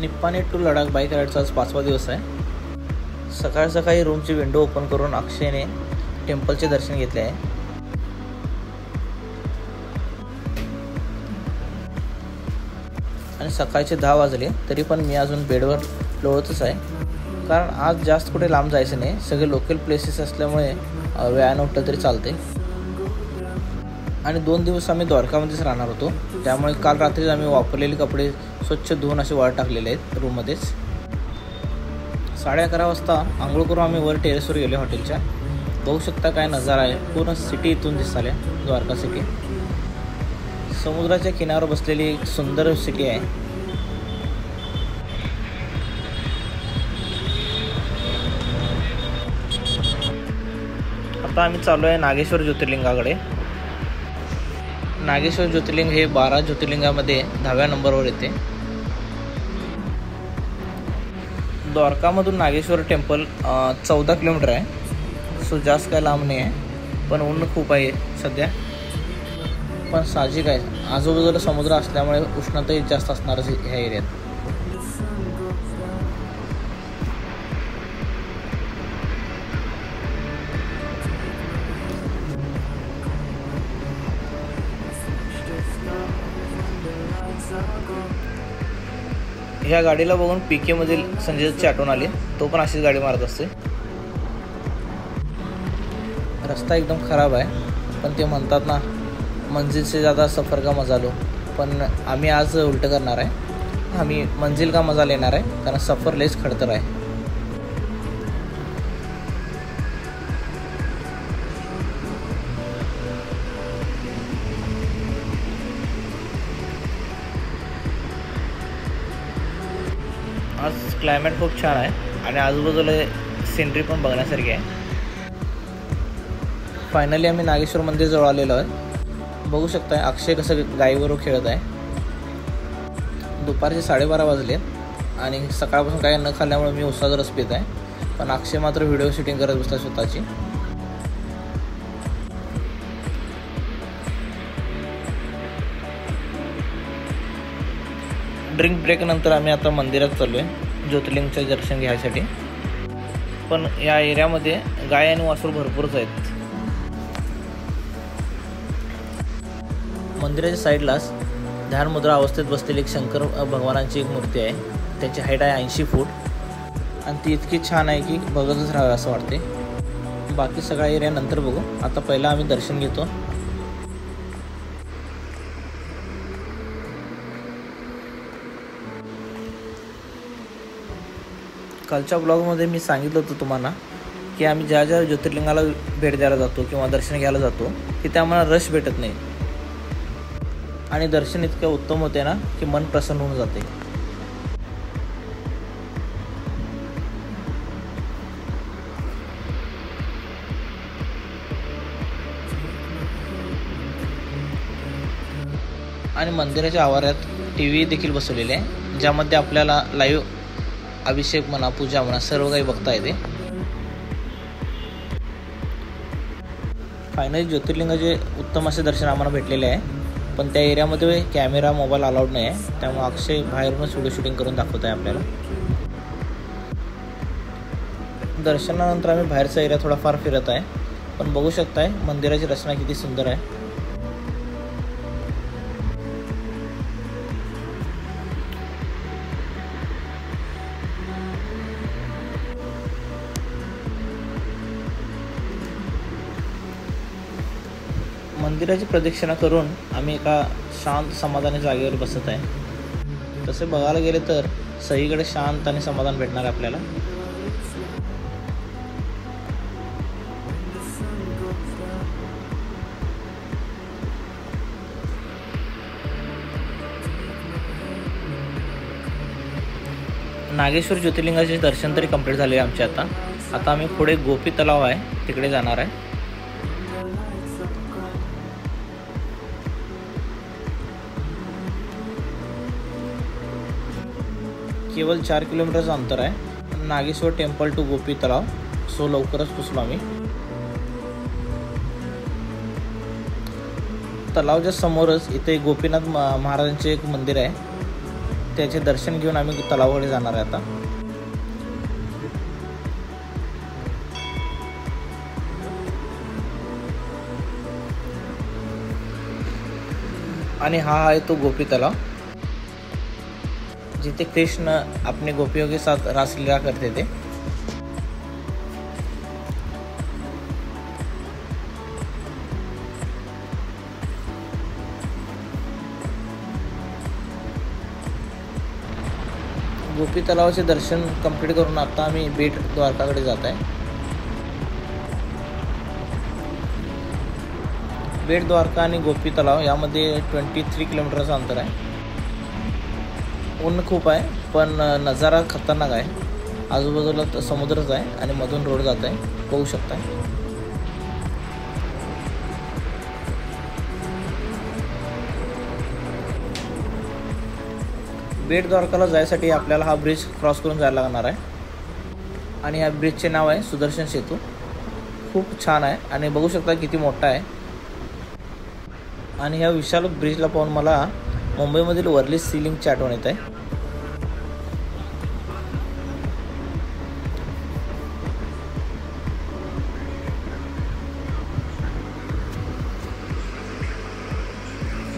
Nippani to Ladakh bike राईडचा आज 5वा दिवस आहे। सकाळ सकाळी रूमची विंडो ओपन करून अक्षयने टेम्पलचे दर्शन घेतले आहे। आणि सकाळचे 10 वाजले तरी पण मी अजून बेडवर लोळतच आहे, कारण आज जास्त कुठे लांब जायचं नाही। सगळे लोकल प्लेसेस असल्यामुळे वेळानं उठलं तरी चालते। आणि 2 दिवस आम्ही द्वारकामध्येच राहणार होतो, त्यामुळे काल रात्रीच आम्ही वापरलेले कपडे स्वच्छ धुवून असे वर टाकलेले आहेत रूममध्येच। 11:30 वाजता आंघोळ करून आम्ही वर टेरेसवर गेले हॉटेलच्या। बघू शकता काय नजारा आहे, पूर्ण सिटी इथून दिसताले, द्वारका सिटी। समुद्राच्या किनाऱ्यावर बसलेली एक सुंदर सिटी आहे। आता आम्ही चाललो आहे नागेश्वर ज्योतिर्लिंगाकडे। नागेश्वर ज्योतिर्लिंग हे 12 ज्योतिर्लिंगामध्ये 10व्या नंबरवर येते। द्वारकामधून नागेश्वर टेम्पल 14 किलोमीटर आहे, सो जास्त काय लांब नाही आहे। पण ऊन खूप आहे सध्या, पण साहजिक आहे, आजूबाजूला समुद्र असल्यामुळे उष्णताही जास्त असणारच ह्या एरियात। ह्या गाडीला बघून पीके मधील संजय दत्तची आठवण आली, तो पण अशीच गाडी मारत असते। रस्ता एकदम खराब आहे, पण ते म्हणतात ना, मंजिल से ज़्यादा सफ़र का मजा लो। पण आम्ही आज उलटं करणार आहे, आम्ही मंजिल का मजा लेणार आहे, कारण सफ़र लयच खडतर आहे। आज क्लायमेट खूप छान आहे आणि आजूबाजूला सिनरी पण बघण्यासारखी आहे। फायनली आम्ही नागेश्वर मंदिर जवळ आलेलो आहे। बघू शकताय अक्षय कसं गाईबरोबर खेळत आहे। दुपारचे 12:30 वाजले आणि सकाळपासून काही न खाल्ल्यामुळे मी उसाचा रस पित आहे, पण अक्षय मात्र व्हिडिओ शूटिंग करत बसला स्वतःची। ड्रिंक ब्रेक नंतर आम्ही आता मंदिरात चाललो आहे ज्योतिर्लिंगचे दर्शन घ्यायसाठी। पण या एरियामध्ये गाय आणि वासरू भरपूरच आहेत। मंदिराच्या साईडलाच ध्यान मुद्रा अवस्थेत बसलेली एक शंकर भगवानांची एक मूर्ती आहे। त्याची हाईट आहे 80 फूट आणि ती इतकी छान आहे की बघतच राहावं असं वाटते। बाकी सगळा एरिया नंतर बघू, आता पहिला आम्ही दर्शन घेतो। कालच्या ब्लॉगमध्ये मी सांगितलं होतं तुम्हाला की आम्ही ज्या ज्या ज्योतिर्लिंगाला भेट द्यायला जातो किंवा दर्शन घ्यायला जातो तिथे आम्हाला रश भेटत नाही आणि दर्शन इतकं उत्तम होते ना की मन प्रसन्न होऊन जाते। आणि मंदिराच्या आवारात टीव्ही देखील बसवलेले आहे, ज्यामध्ये आपल्याला लाईव्ह अभिषेक म्हणा, पूजा म्हणा, सर्व काही बघता येते। फायनली ज्योतिर्लिंगाचे उत्तम असे दर्शन आम्हाला भेटलेले आहे, पण त्या एरियामध्ये कॅमेरा मोबाईल अलाउड नाही आहे, त्यामुळे अक्षय बाहेरूनच व्हिडिओ शूटिंग करून दाखवत आहे आपल्याला। दर्शनानंतर आम्ही बाहेरचा एरिया थोडाफार फिरत आहे, पण बघू शकताय मंदिराची रचना किती सुंदर आहे। मंदिराची प्रदक्षिणा करून आम्ही एका शांत समाधानी जागेवर बसत आहे। तसे बघायला गेले तर सगळीकडे शांत आणि समाधान भेटणार आहे आपल्याला। नागेश्वर ज्योतिर्लिंगाचे दर्शन तरी कंप्लीट झाले आमचे। आता आम्ही पुढे गोपी तलाव आहे तिकडे जाणार आहे। केवळ 4 किलोमीटरचं अंतर आहे नागेश्वर टेम्पल टू गोपी तलाव। सो लवकरच पोचलो आम्ही। तलावच्या समोरच इथे गोपीनाथ महाराजांचे एक मंदिर आहे, त्याचे दर्शन घेऊन आम्ही तलावाकडे जाणार आहे आता. आणि हा आहे तो गोपी तलाव, जिथे कृष्ण अपने गोपियों के साथ रासलीला करते थे. गोपी तलावाचे दर्शन कंप्लीट करून आता आम्ही बेट द्वारकाकडे जात आहे. बेट द्वारका आणि गोपी तलाव यामध्ये 23 किलोमीटरचं अंतर आहे. ऊन खूप आहे पण नजारा खतरनाक आहे. आजूबाजूला समुद्रच आहे आणि मधून रोड जात आहे, बघू शकता. बेट द्वारकाला जायसाठी आपल्याला हा ब्रिज क्रॉस करून जायला लागणार आहे. आणि या ब्रिजचे नाव आहे सुदर्शन सेतू. खूप छान आहे आणि बघू शकता किती मोठा आहे. आणि ह्या विशाल ब्रिजला पाहून मला मुंबईमधील वर्ली सीलिंगची आठवण येत आहे.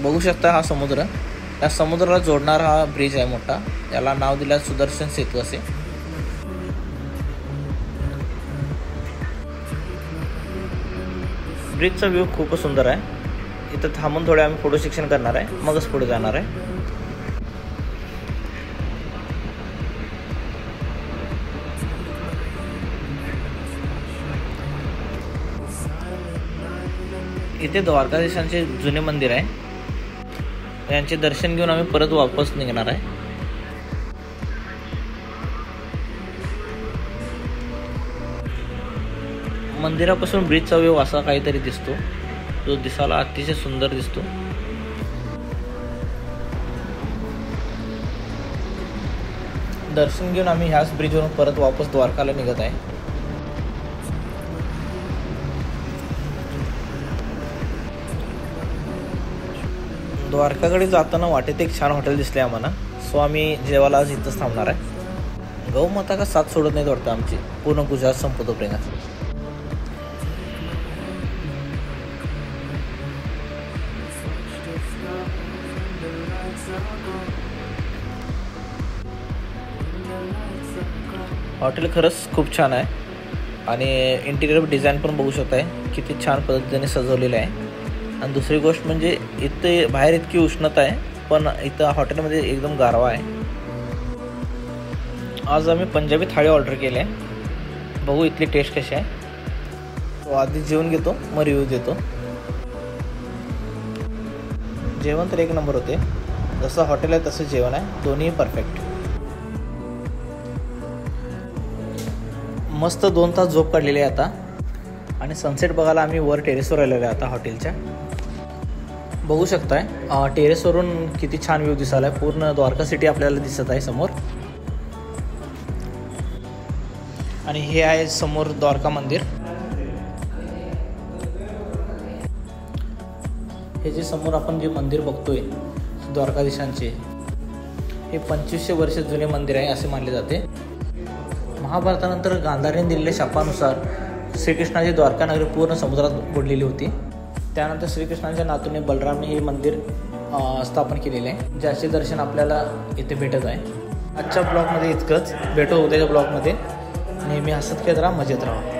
बघू शकता हा समुद्र. या समुद्राला जोडणारा हा ब्रिज आहे मोठा. याला नाव दिलं सुदर्शन सेतू असे. ब्रिजचा व्ह्यू खूपच सुंदर आहे. इथं थांबून थोडे आम्ही फोटो सेक्शन करणार आहे, मगच पुढे जाणार आहे. इथे द्वारकाधीशांचे जुने मंदिर आहे. यांचे दर्शन घेऊन आम्ही परत वापस निघणार आहे. मंदिरापासून ब्रिजचा व्ह्यू असा काहीतरी दिसतो, जो दिसायला अतिशय सुंदर दिसतो. दर्शन घेऊन आम्ही ह्याच ब्रिजवरून परत वापस द्वारकाला निघत आहे. द्वारकाकडे जाताना वाटेत एक छान हॉटेल दिसले आम्हाला, सो आम्ही जेवायला आज इथंच थांबणार आहे. गौमाता का साथ सोडत नाही वाटतं आमची, पूर्ण गुजरात संपतोपर्यंत. हॉटेल खरंच खूप छान आहे आणि इंटिरियर डिझाईन पण बघू शकताय किती छान पद्धतीने सजवलेलं आहे. आणि दुसरी गोष्ट म्हणजे इथे बाहेर इतकी उष्णता आहे, पण इथं हॉटेलमध्ये एकदम गारवा आहे. आज आम्ही पंजाबी थाळी ऑर्डर केली आहे. बघू इथली टेस्ट कशी आहे. तो आधी जेवण घेतो, मग रिव्ह्यू देतो. जेवण तर एक नंबर होते. जसं हॉटेल आहे तसं जेवण आहे, दोन्ही परफेक्ट. मस्त 2 तास झोप काढलेली आहे आता. आणि सनसेट बघायला आम्ही वर टेरेसवर आलेलो आहे आता हॉटेलच्या. बघू शकताय टेरेसवरून किती छान व्ह्यू दिसायला आहे. पूर्ण द्वारका सिटी आपल्याला दिसत आहे समोर. आणि हे आहे समोर द्वारका मंदिर. हे जे समोर आपण जे मंदिर बघतोय द्वारकाधीशांचे, हे 2500 वर्ष जुने मंदिर आहे असे मानले जाते. महाभारतानंतर गांधारीने दिलेल्या शापानुसार श्रीकृष्णाची द्वारका नगरी पूर्ण समुद्रात बुडलेली होती. त्यानंतर श्रीकृष्णाच्या नातूने बलरामने हे मंदिर स्थापन केलेले आहे, ज्याचे दर्शन आपल्याला इथे भेटत आहे. आजच्या ब्लॉगमध्ये इतकंच. भेटू उद्याच्या ब्लॉगमध्ये. नेहमी हसत खेळत राहा, मजेत राहा.